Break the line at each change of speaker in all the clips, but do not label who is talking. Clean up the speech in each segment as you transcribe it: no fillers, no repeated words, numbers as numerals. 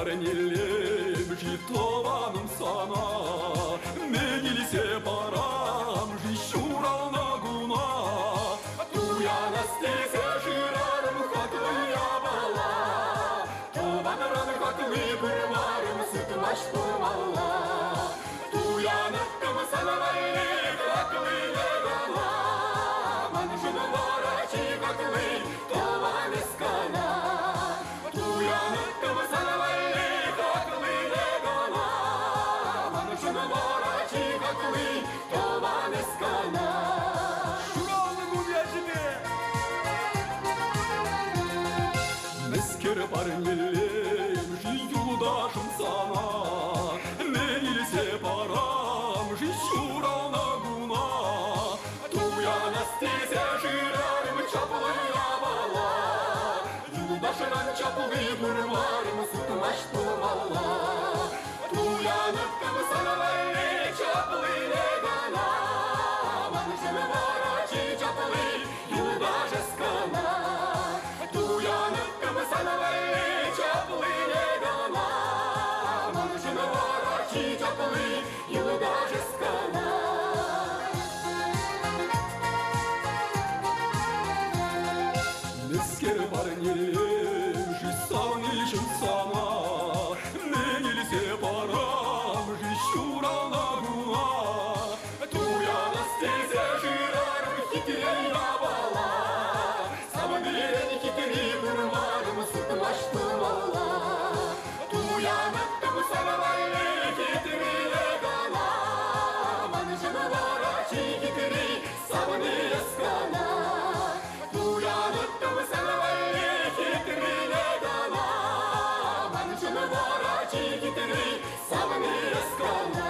парнелем житованным сана, менилисе парам жищурал нагуна, туя настесе жирарым хаклыя бала, тубанырын хаклы бурмарым сытмаш тумалла, туяныктым санавайны хаклы негала, манжын варачи хаклы тован искана, туяныктым санавайны хаклы негала, манжын варачи хаклы тован искана. Мескер парнелем жиюдашым сана, менилсе парам жищурал нагуна, туя настесе жирарым чаплыя бала, юлдашынан чаплы бурмарым сутмаш тумалла, туяныктым санавайны чаплы негана, манжын варачи чаплы юлдаш искана, туяныктым санавайны чаплы негана, манжын варачи чаплы юлдаш искана. Мескер парнелем жисанышым сана, менилсе парам жищурал нагуна, туя настесе жирарым хитрыя бала, самын хитри бурмарым сутмаш тумалла, туяныктым санавайны хитри негана, манжын варачи хитри самыны искана, туяныктым санавайны хитри негана, манжын варачи хитри самыны искана.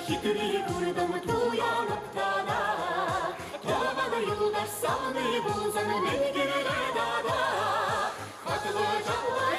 Хитри гурдым туяныктана, тобаны юлдаш саны булзаны менгире дада, хаклы жаплы